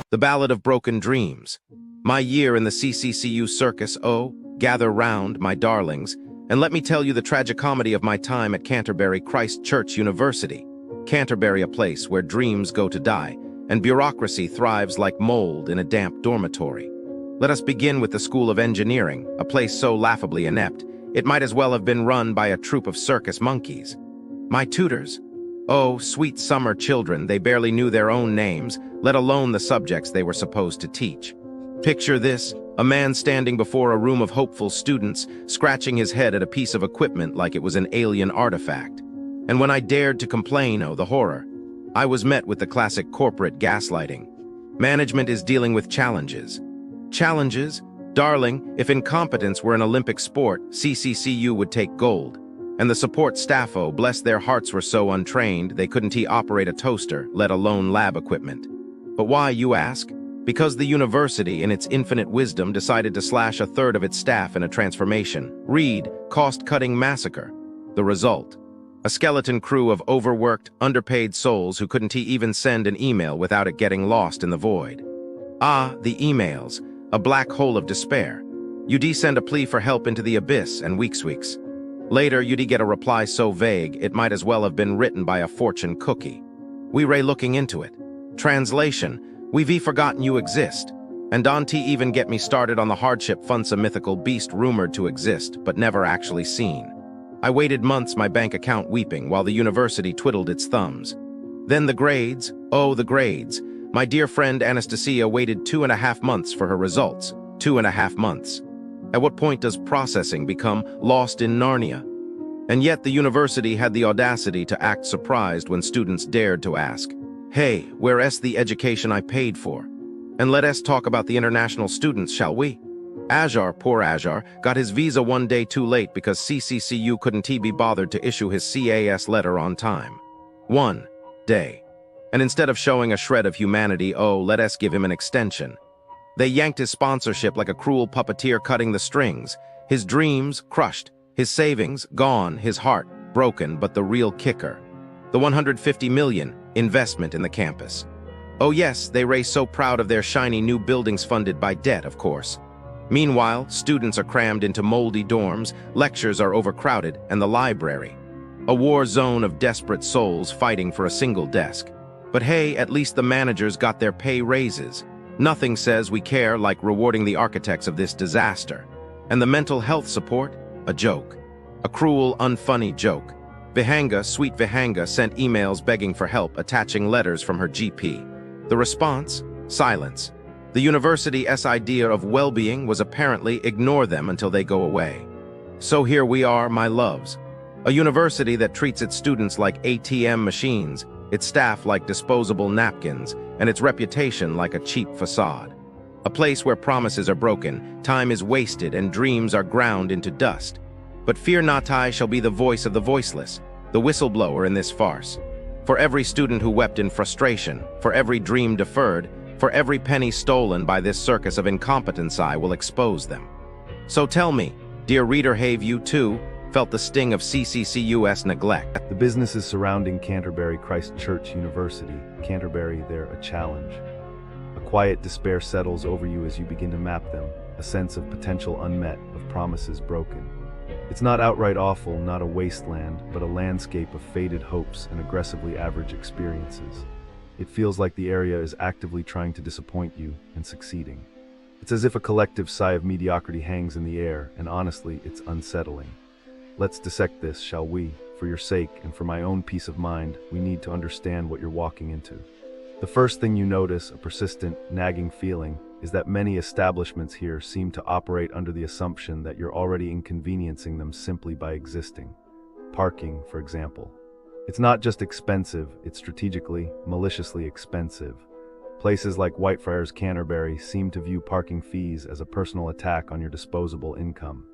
The Ballad of Broken Dreams. My year in the CCCU circus, oh, gather round, my darlings, and let me tell you the tragicomedy of my time at Canterbury Christ Church University. Canterbury, a place where dreams go to die, and bureaucracy thrives like mold in a damp dormitory. Let us begin with the School of Engineering, a place so laughably inept, it might as well have been run by a troupe of circus monkeys. My tutors. Oh, sweet summer children, they barely knew their own names, let alone the subjects they were supposed to teach. Picture this, a man standing before a room of hopeful students, scratching his head at a piece of equipment like it was an alien artifact. And when I dared to complain, oh, the horror, I was met with the classic corporate gaslighting. Management is dealing with challenges. Challenges? Darling, if incompetence were an Olympic sport, CCCU would take gold. And the support staff, oh, bless their hearts, were so untrained they couldn't operate a toaster, let alone lab equipment. But why, you ask? Because the university, in its infinite wisdom, decided to slash a third of its staff in a transformation. Read, cost-cutting massacre. The result? A skeleton crew of overworked, underpaid souls who couldn't even send an email without it getting lost in the void. Ah, the emails, a black hole of despair. You'd send a plea for help into the abyss, and weeks. Later, you'd get a reply so vague, it might as well have been written by a fortune cookie. We ray looking into it. Translation, we've forgotten you exist. And don't even get me started on the hardship funds a mythical beast rumored to exist, but never actually seen. I waited months, my bank account weeping, while the university twiddled its thumbs. Then the grades, oh, the grades. My dear friend Anastasia waited 2.5 months for her results. 2.5 months. At what point does processing become lost in Narnia? And yet the university had the audacity to act surprised when students dared to ask, "Hey, where's the education I paid for? And let us talk about the international students, shall we?" Ajar, poor Ajar, got his visa one day too late because CCCU couldn't be bothered to issue his CAS letter on time. One day. And instead of showing a shred of humanity, oh, let us give him an extension. They yanked his sponsorship like a cruel puppeteer cutting the strings. His dreams crushed, his savings gone, his heart broken, but the real kicker. The $150 million investment in the campus. Oh yes, they race so proud of their shiny new buildings funded by debt, of course. Meanwhile, students are crammed into moldy dorms, lectures are overcrowded, and the library. A war zone of desperate souls fighting for a single desk. But hey, at least the managers got their pay raises. Nothing says we care like rewarding the architects of this disaster. And the mental health support? A joke. A cruel, unfunny joke. Vihanga, sweet Vihanga, sent emails begging for help, attaching letters from her GP. The response? Silence. The university's idea of well-being was apparently ignore them until they go away. So here we are, my loves. A university that treats its students like ATM machines, its staff like disposable napkins, and its reputation like a cheap facade. A place where promises are broken, time is wasted, and dreams are ground into dust. But fear not, I shall be the voice of the voiceless, the whistleblower in this farce. For every student who wept in frustration, for every dream deferred, for every penny stolen by this circus of incompetence, I will expose them. So tell me, dear reader, have you too felt the sting of CCCU's neglect? The businesses surrounding Canterbury Christ Church University, Canterbury, they're a challenge. A quiet despair settles over you as you begin to map them, a sense of potential unmet, of promises broken. It's not outright awful, not a wasteland, but a landscape of faded hopes and aggressively average experiences. It feels like the area is actively trying to disappoint you and succeeding. It's as if a collective sigh of mediocrity hangs in the air, and honestly, it's unsettling. Let's dissect this, shall we? For your sake and for my own peace of mind, we need to understand what you're walking into. The first thing you notice, a persistent, nagging feeling, is that many establishments here seem to operate under the assumption that you're already inconveniencing them simply by existing. Parking, for example. It's not just expensive, it's strategically, maliciously expensive. Places like Whitefriars Canterbury seem to view parking fees as a personal attack on your disposable income.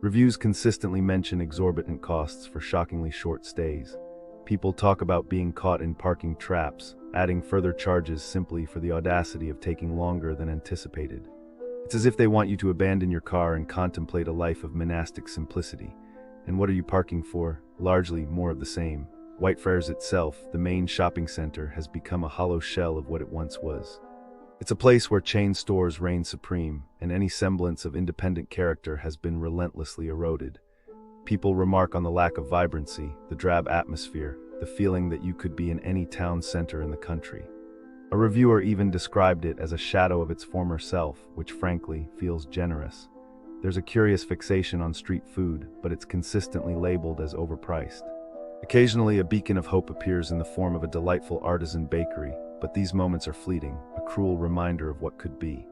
Reviews consistently mention exorbitant costs for shockingly short stays. People talk about being caught in parking traps, adding further charges simply for the audacity of taking longer than anticipated. It's as if they want you to abandon your car and contemplate a life of monastic simplicity. And what are you parking for? Largely more of the same. Whitefriars itself, the main shopping center, has become a hollow shell of what it once was. It's a place where chain stores reign supreme, and any semblance of independent character has been relentlessly eroded. People remark on the lack of vibrancy, the drab atmosphere, the feeling that you could be in any town center in the country. A reviewer even described it as a shadow of its former self, which frankly feels generous. There's a curious fixation on street food, but it's consistently labeled as overpriced. Occasionally, a beacon of hope appears in the form of a delightful artisan bakery, but these moments are fleeting, a cruel reminder of what could be.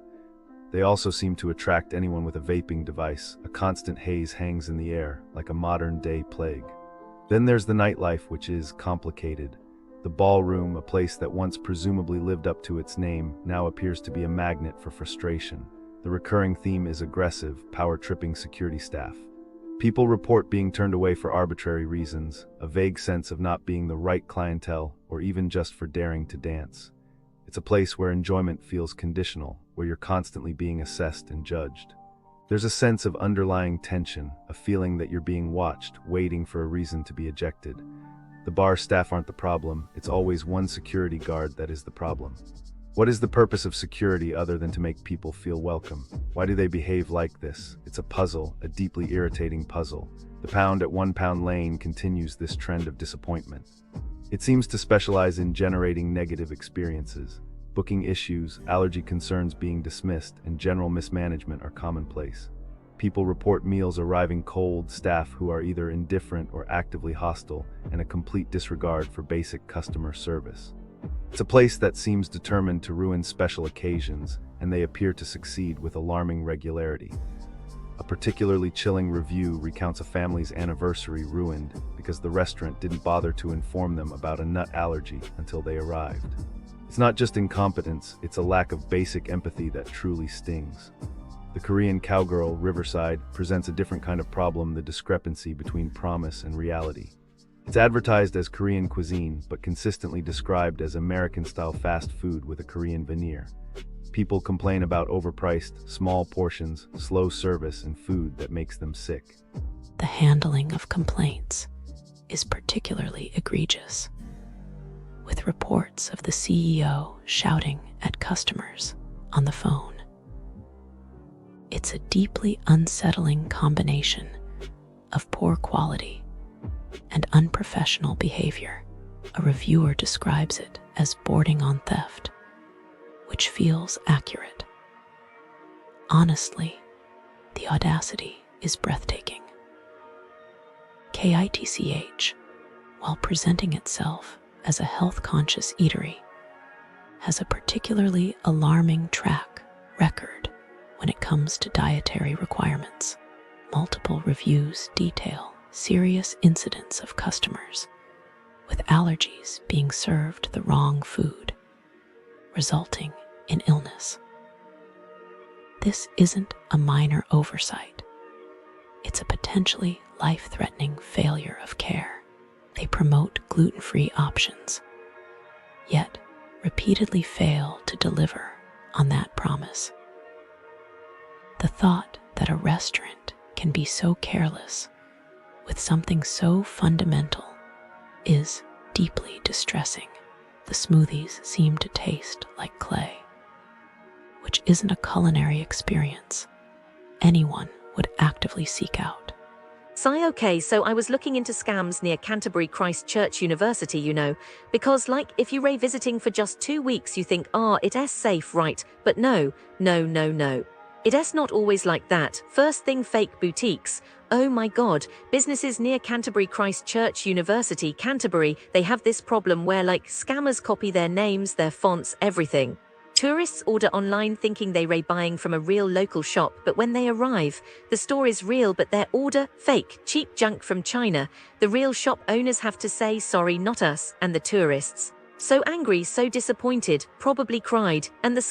They also seem to attract anyone with a vaping device. A constant haze hangs in the air, like a modern-day plague. Then there's the nightlife, which is complicated. The ballroom, a place that once presumably lived up to its name, now appears to be a magnet for frustration. The recurring theme is aggressive, power-tripping security staff. People report being turned away for arbitrary reasons, a vague sense of not being the right clientele, or even just for daring to dance. It's a place where enjoyment feels conditional, where you're constantly being assessed and judged. There's a sense of underlying tension, a feeling that you're being watched, waiting for a reason to be ejected. The bar staff aren't the problem, it's always one security guard that is the problem. What is the purpose of security other than to make people feel welcome? Why do they behave like this? It's a puzzle, a deeply irritating puzzle. The pound at £1 Lane continues this trend of disappointment. It seems to specialize in generating negative experiences. Booking issues, allergy concerns being dismissed, and general mismanagement are commonplace. People report meals arriving cold, staff who are either indifferent or actively hostile, and a complete disregard for basic customer service. It's a place that seems determined to ruin special occasions, and they appear to succeed with alarming regularity. A particularly chilling review recounts a family's anniversary ruined because the restaurant didn't bother to inform them about a nut allergy until they arrived. It's not just incompetence, it's a lack of basic empathy that truly stings. The Korean Cowgirl, Riverside, presents a different kind of problem: the discrepancy between promise and reality. It's advertised as Korean cuisine, but consistently described as American-style fast food with a Korean veneer. People complain about overpriced, small portions, slow service, and food that makes them sick. The handling of complaints is particularly egregious, with reports of the CEO shouting at customers on the phone. It's a deeply unsettling combination of poor quality and unprofessional behavior. A reviewer describes it as bordering on theft, which feels accurate. Honestly, the audacity is breathtaking. Kitch, while presenting itself as a health-conscious eatery, has a particularly alarming track record when it comes to dietary requirements. Multiple reviews detail serious incidents of customers with allergies being served the wrong food, resulting in illness. This isn't a minor oversight. It's a potentially life-threatening failure of care. They promote gluten-free options, yet repeatedly fail to deliver on that promise. The thought that a restaurant can be so careless with something so fundamental is deeply distressing. The smoothies seem to taste like clay, which isn't a culinary experience anyone would actively seek out. Okay, so I was looking into scams near Canterbury Christ Church University, because if you're visiting for just 2 weeks, you think, it's safe, right? But no. It's not always like that. First thing, fake boutiques. Oh my God, businesses near Canterbury Christ Church University Canterbury, they have this problem where scammers copy their names, their fonts, everything. Tourists order online thinking they're buying from a real local shop, but when they arrive, the store is real but their order, fake, cheap junk from China. The real shop owners have to say, sorry, not us, and the tourists. So angry, so disappointed, probably cried, and the